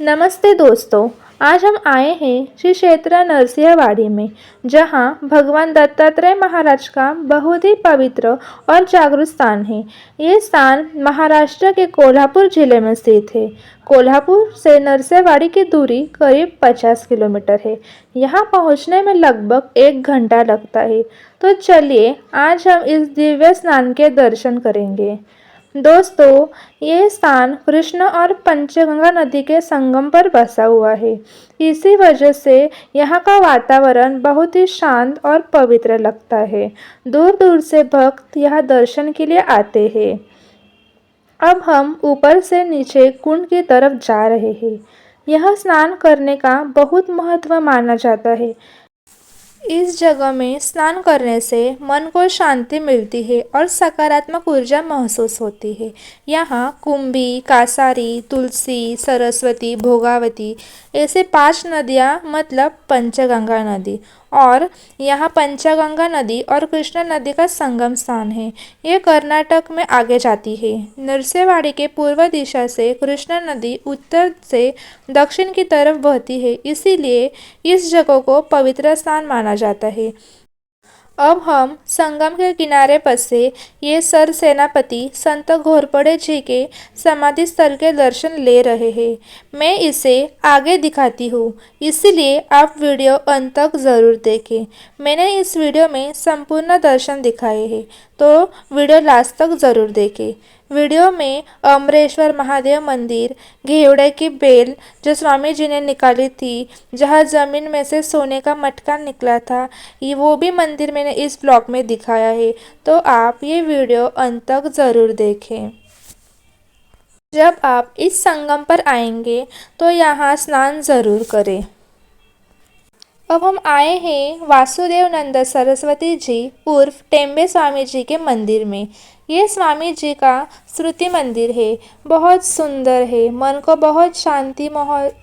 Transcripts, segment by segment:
नमस्ते दोस्तों। आज हम आए हैं श्री क्षेत्र नरसिंहवाड़ी में, जहां भगवान दत्तात्रेय महाराज का बहुत ही पवित्र और जागृत स्थान है। ये स्थान महाराष्ट्र के कोल्हापुर जिले में स्थित है। कोल्हापुर से नरसिंहवाड़ी की दूरी करीब 50 किलोमीटर है। यहाँ पहुँचने में लगभग 1 घंटा लगता है। तो चलिए आज हम इस दिव्य स्नान के दर्शन करेंगे। दोस्तों, ये स्थान कृष्ण और पंचगंगा नदी के संगम पर बसा हुआ है। इसी वजह से यहाँ का वातावरण बहुत ही शांत और पवित्र लगता है। दूर दूर से भक्त यहाँ दर्शन के लिए आते हैं। अब हम ऊपर से नीचे कुंड की तरफ जा रहे हैं। यह स्नान करने का बहुत महत्व माना जाता है। इस जगह में स्नान करने से मन को शांति मिलती है और सकारात्मक ऊर्जा महसूस होती है। यहाँ कुंभी, कासारी, तुलसी, सरस्वती, भोगावती ऐसे 5 नदियाँ मतलब पंचगंगा नदी, और यहाँ पंचगंगा नदी और कृष्णा नदी का संगम स्थान है। ये कर्नाटक में आगे जाती है। नरसिंहवाड़ी के पूर्व दिशा से कृष्णा नदी उत्तर से दक्षिण की तरफ बहती है, इसीलिए इस जगह को पवित्र स्थान माना जाता है। अब हम संगम के किनारे पर से ये सर सेनापति संत घोरपड़े जी के समाधि स्थल के दर्शन ले रहे हैं। मैं इसे आगे दिखाती हूँ, इसलिए आप वीडियो अंत तक ज़रूर देखें। मैंने इस वीडियो में संपूर्ण दर्शन दिखाए हैं, तो वीडियो लास्ट तक ज़रूर देखें। वीडियो में अमरेश्वर महादेव मंदिर, घेवड़े की बेल जो स्वामी जी ने निकाली थी, जहाँ ज़मीन में से सोने का मटका निकला था, ये वो भी मंदिर मैंने इस ब्लॉग में दिखाया है, तो आप ये वीडियो अंत तक ज़रूर देखें। जब आप इस संगम पर आएंगे तो यहाँ स्नान ज़रूर करें। अब हम आए हैं वासुदेव नंद सरस्वती जी उर्फ टेम्बे स्वामी जी के मंदिर में। ये स्वामी जी का श्रुति मंदिर है। बहुत सुंदर है, मन को बहुत शांति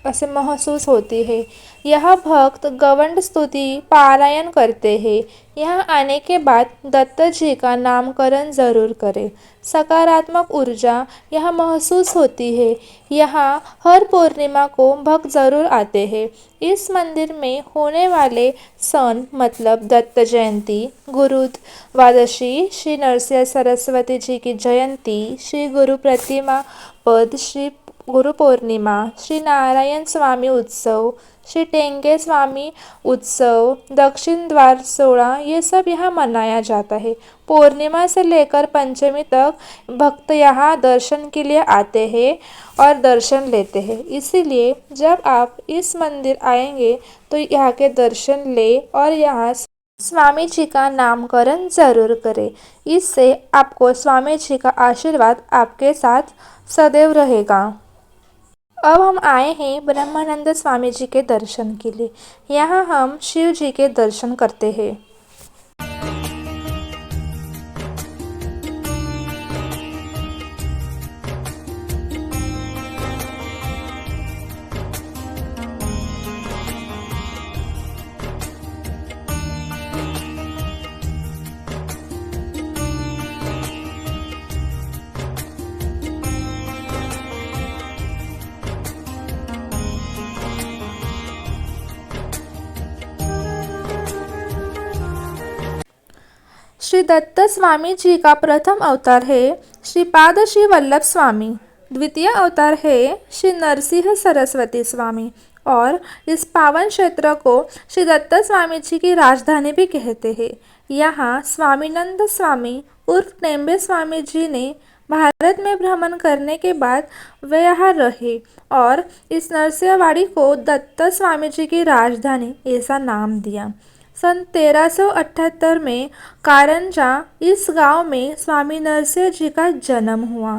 ऐसे महसूस होती है। यह भक्त गवंड स्तुति पारायण करते हैं। यहाँ आने के बाद दत्त जी का नामकरण ज़रूर करें। सकारात्मक ऊर्जा यहाँ महसूस होती है। यहाँ हर पूर्णिमा को भक्त ज़रूर आते हैं। इस मंदिर में होने वाले सन मतलब दत्त जयंती, गुरु द्वादशी, श्री नरसिंह सरस्वती जी की जयंती, श्री गुरु प्रतिमा पद, श्री गुरु पूर्णिमा, श्री नारायण स्वामी उत्सव, श्री टेंगे स्वामी उत्सव, दक्षिण द्वार 16, ये सब यहाँ मनाया जाता है। पूर्णिमा से लेकर पंचमी तक भक्त यहाँ दर्शन के लिए आते हैं और दर्शन लेते हैं। इसीलिए जब आप इस मंदिर आएंगे तो यहाँ के दर्शन ले और यहाँ स्वामी जी का नामकरण ज़रूर करें। इससे आपको स्वामी जी का आशीर्वाद आपके साथ सदैव रहेगा। अब हम आए हैं ब्रह्मानंद स्वामी जी के दर्शन के लिए। यहाँ हम शिव जी के दर्शन करते हैं। श्री दत्त स्वामी जी का प्रथम अवतार है श्रीपाद श्री वल्लभ स्वामी। द्वितीय अवतार है श्री नरसिंह सरस्वती स्वामी, और इस पावन क्षेत्र को श्री दत्त स्वामी जी की राजधानी भी कहते हैं। यहाँ स्वामीनंद स्वामी उर्फ टेम्बे स्वामी जी ने भारत में भ्रमण करने के बाद वे यहाँ रहे और इस नरसिंहवाड़ी को दत्त स्वामी जी की राजधानी ऐसा नाम दिया। सन 1378 में कारंजा इस गांव में स्वामी नरसिंह जी का जन्म हुआ।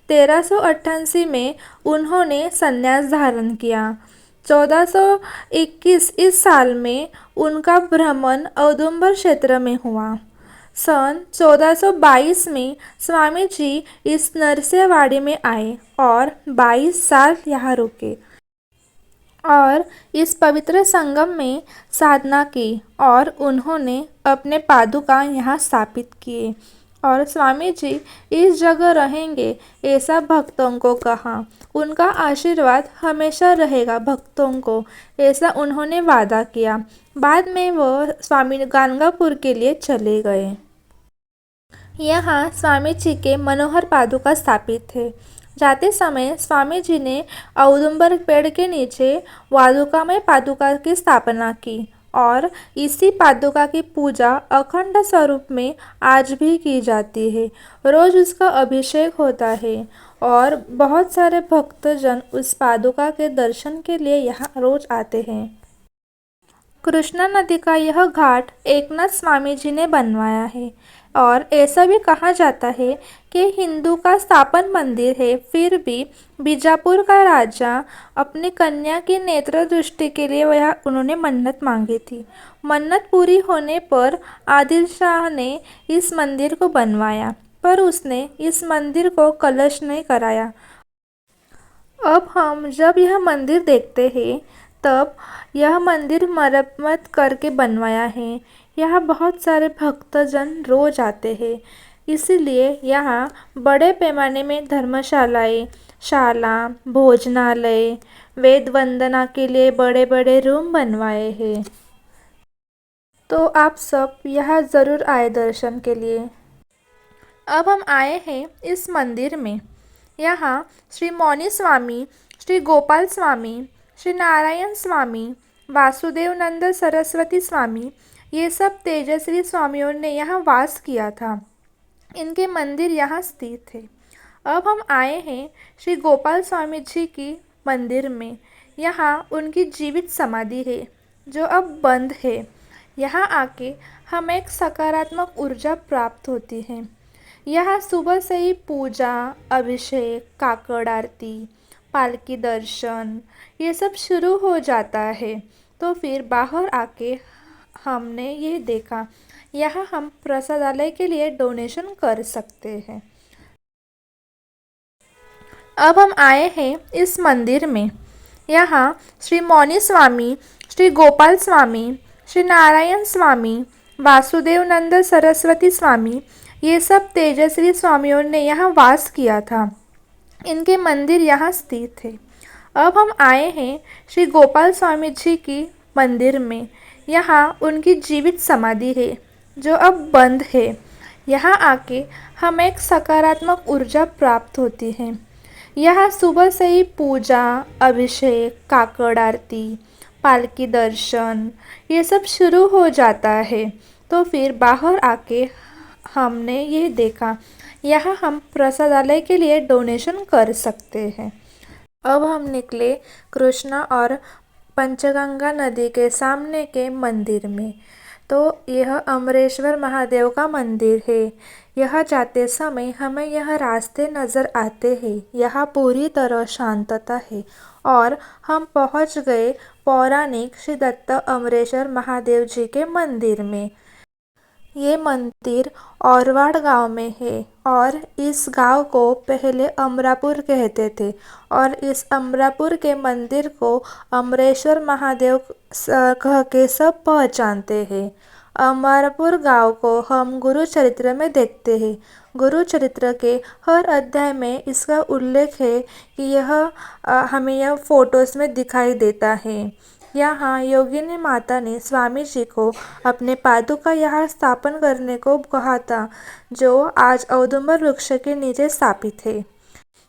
1388 में उन्होंने संन्यास धारण किया। 1421 इस साल में उनका भ्रमण औदुंबर क्षेत्र में हुआ। सन 1422 में स्वामी जी इस नरसिंहवाड़ी में आए और 22 साल यहाँ रुके और इस पवित्र संगम में साधना की, और उन्होंने अपने पादुका यहाँ स्थापित किए और स्वामी जी इस जगह रहेंगे ऐसा भक्तों को कहा। उनका आशीर्वाद हमेशा रहेगा भक्तों को, ऐसा उन्होंने वादा किया। बाद में वो स्वामी गाणगापुर के लिए चले गए। यहाँ स्वामी जी के मनोहर पादुका स्थापित थे। जाते समय स्वामी जी ने औदुंबर पेड़ के नीचे वालुकामय पादुका की स्थापना की और इसी पादुका की पूजा अखंड स्वरूप में आज भी की जाती है। रोज उसका अभिषेक होता है और बहुत सारे भक्तजन उस पादुका के दर्शन के लिए यहाँ रोज आते हैं। कृष्णा नदी का यह घाट एकनाथ स्वामी जी ने बनवाया है और ऐसा भी कहा जाता है कि हिंदू का स्थापन मंदिर है। फिर भी बीजापुर का राजा अपनी कन्या की नेत्र दृष्टि के लिए वह उन्होंने मन्नत मांगी थी। मन्नत पूरी होने पर आदिल शाह ने इस मंदिर को बनवाया, पर उसने इस मंदिर को कलश नहीं कराया। अब हम जब यह मंदिर देखते हैं तब यह मंदिर मरम्मत करके बनवाया है। यहाँ बहुत सारे भक्तजन रोज आते हैं, इसीलिए यहाँ बड़े पैमाने में धर्मशालाएं, शाला, भोजनालय, वेद वंदना के लिए बड़े बड़े रूम बनवाए हैं। तो आप सब यहाँ ज़रूर आए दर्शन के लिए। अब हम आए हैं इस मंदिर में। यहाँ श्री मौनी स्वामी, श्री गोपाल स्वामी, श्री नारायण स्वामी, वासुदेवनंद सरस्वती स्वामी, ये सब तेजस्वी स्वामियों ने यहाँ वास किया था। इनके मंदिर यहाँ स्थित थे। अब हम आए हैं श्री गोपाल स्वामी जी की मंदिर में। यहाँ उनकी जीवित समाधि है जो अब बंद है। यहाँ आके हमें एक सकारात्मक ऊर्जा प्राप्त होती है। यहाँ सुबह से ही पूजा, अभिषेक, काकड़ आरती, पालकी दर्शन ये सब शुरू हो जाता है। तो फिर बाहर आके हमने ये देखा, यहाँ हम प्रसादालय के लिए डोनेशन कर सकते हैं। अब हम आए हैं इस मंदिर में। यहाँ श्री मौनी स्वामी, श्री गोपाल स्वामी, श्री नारायण स्वामी, वासुदेवनंद सरस्वती स्वामी, ये सब तेजस्वी स्वामियों ने यहाँ वास किया था। इनके मंदिर यहाँ स्थित थे। अब हम आए हैं श्री गोपाल स्वामी जी की मंदिर में। यहाँ उनकी जीवित समाधि है जो अब बंद है। यहाँ आके हमें एक सकारात्मक ऊर्जा प्राप्त होती है। यहाँ सुबह से ही पूजा, अभिषेक, काकड़ आरती, पालकी दर्शन ये सब शुरू हो जाता है। तो फिर बाहर आके हमने ये देखा, यहाँ हम प्रसादालय के लिए डोनेशन कर सकते हैं। अब हम निकले कृष्णा और पंचगंगा नदी के सामने के मंदिर में। तो यह अमरेश्वर महादेव का मंदिर है। यह जाते समय हमें यह रास्ते नज़र आते हैं। यहाँ पूरी तरह शांतता है और हम पहुँच गए पौराणिक श्री दत्त अमरेश्वर महादेव जी के मंदिर में। ये मंदिर औरवाड़ गांव में है और इस गांव को पहले अमरापुर कहते थे और इस अमरापुर के मंदिर को अमरेश्वर महादेव कह के सब पहचानते हैं। अमरापुर गांव को हम गुरु चरित्र में देखते हैं। गुरु चरित्र के हर अध्याय में इसका उल्लेख है कि यह हमें यह फोटोज़ में दिखाई देता है। यहाँ योगिनी माता ने स्वामी जी को अपने पादुका यहाँ स्थापन करने को कहा था, जो आज औदुंबर वृक्ष के नीचे स्थापित है।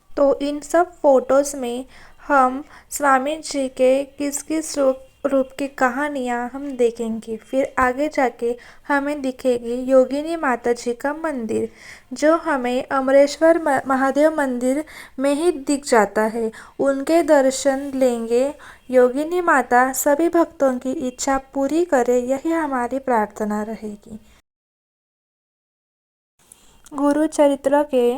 तो इन सब फोटोज़ में हम स्वामी जी के किस किस रूप की कहानियाँ हम देखेंगे। फिर आगे जाके हमें दिखेगी योगिनी माता जी का मंदिर, जो हमें अमरेश्वर महादेव मंदिर में ही दिख जाता है। उनके दर्शन लेंगे। योगिनी माता सभी भक्तों की इच्छा पूरी करे, यही हमारी प्रार्थना रहेगी। गुरु चरित्र के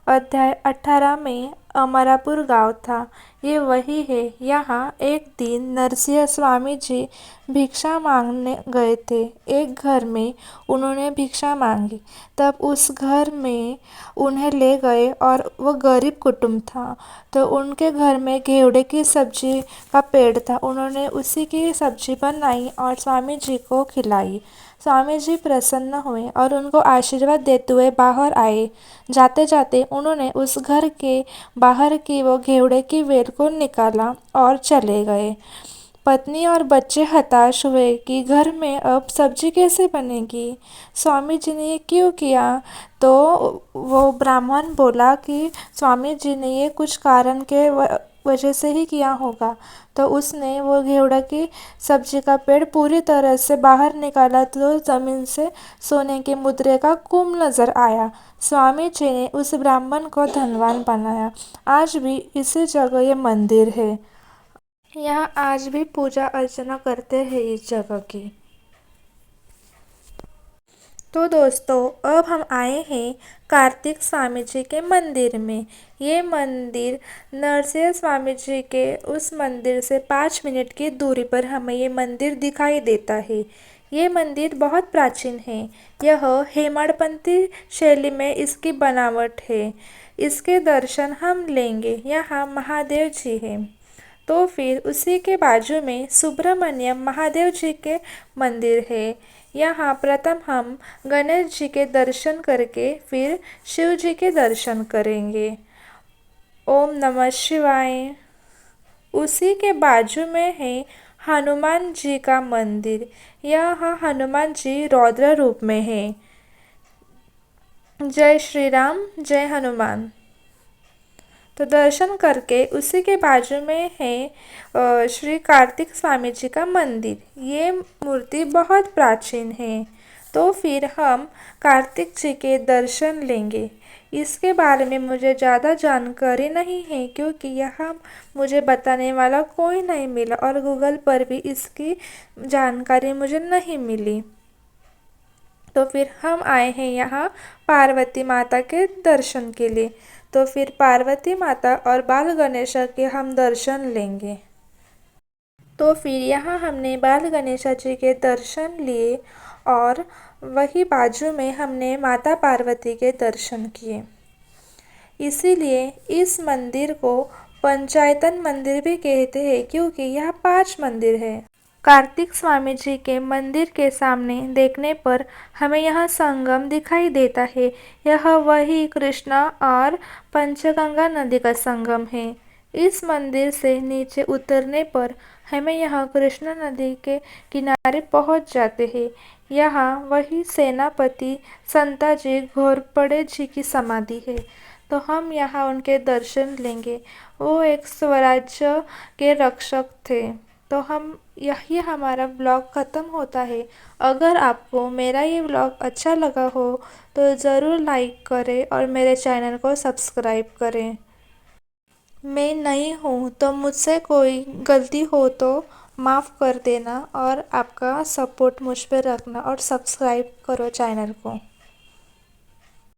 अध्याय 18 में अमरापुर गांव था। ये वही है। यहाँ एक दिन नरसिंह स्वामी जी भिक्षा मांगने गए थे। एक घर में उन्होंने भिक्षा मांगी, तब उस घर में उन्हें ले गए और वो गरीब कुटुंब था। तो उनके घर में घेवड़े की सब्जी का पेड़ था। उन्होंने उसी की सब्जी बनाई और स्वामी जी को खिलाई। स्वामी जी प्रसन्न हुए और उनको आशीर्वाद देते हुए बाहर आए। जाते जाते उन्होंने उस घर के बाहर की वो घेवड़े की वेल को निकाला और चले गए। पत्नी और बच्चे हताश हुए कि घर में अब सब्जी कैसे बनेगी, स्वामी जी ने ये क्यों किया। तो वो ब्राह्मण बोला कि स्वामी जी ने ये कुछ कारण के वजह से ही किया होगा। तो उसने वो घेवड़ा की सब्जी का पेड़ पूरी तरह से बाहर निकाला तो ज़मीन से सोने के मुद्रे का कुंभ नजर आया। स्वामी जी ने उस ब्राह्मण को धनवान बनाया। आज भी इसी जगह ये मंदिर है। यहाँ आज भी पूजा अर्चना करते हैं इस जगह की। तो दोस्तों अब हम आए हैं कार्तिक स्वामी जी के मंदिर में। ये मंदिर नरसिंह स्वामी जी के उस मंदिर से 5 मिनट की दूरी पर हमें ये मंदिर दिखाई देता है। ये मंदिर बहुत प्राचीन है। यह हेमाडपंथी शैली में इसकी बनावट है। इसके दर्शन हम लेंगे। यहाँ महादेव जी हैं। तो फिर उसी के बाजू में सुब्रमण्यम महादेव जी के मंदिर है। यहाँ प्रथम हम गणेश जी के दर्शन करके फिर शिव जी के दर्शन करेंगे। ओम नमः शिवाय। उसी के बाजू में है हनुमान जी का मंदिर। यहाँ हनुमान जी रौद्र रूप में है। जय श्री राम, जय हनुमान। तो दर्शन करके उसी के बाजू में है श्री कार्तिक स्वामी जी का मंदिर। ये मूर्ति बहुत प्राचीन है। तो फिर हम कार्तिक जी के दर्शन लेंगे। इसके बारे में मुझे ज़्यादा जानकारी नहीं है क्योंकि यहाँ मुझे बताने वाला कोई नहीं मिला और गूगल पर भी इसकी जानकारी मुझे नहीं मिली। तो फिर हम आए हैं यहाँ पार्वती माता के दर्शन के लिए। तो फिर पार्वती माता और बाल गणेशा के हम दर्शन लेंगे। तो फिर यहाँ हमने बाल गणेशा जी के दर्शन लिए और वही बाजू में हमने माता पार्वती के दर्शन किए। इसीलिए इस मंदिर को पंचायतन मंदिर भी कहते हैं क्योंकि यहाँ 5 मंदिर है। कार्तिक स्वामी जी के मंदिर के सामने देखने पर हमें यह संगम दिखाई देता है। यह वही कृष्णा और पंचगंगा नदी का संगम है। इस मंदिर से नीचे उतरने पर हमें यह कृष्णा नदी के किनारे पहुंच जाते हैं। यहाँ वही सेनापति संताजी घोरपड़े जी की समाधि है। तो हम यहाँ उनके दर्शन लेंगे। वो एक स्वराज्य के रक्षक थे। तो हम यही हमारा ब्लॉग ख़त्म होता है। अगर आपको मेरा ये ब्लॉग अच्छा लगा हो तो ज़रूर लाइक करें और मेरे चैनल को सब्सक्राइब करें। मैं नई हूँ तो मुझसे कोई गलती हो तो माफ़ कर देना और आपका सपोर्ट मुझ पर रखना और सब्सक्राइब करो चैनल को।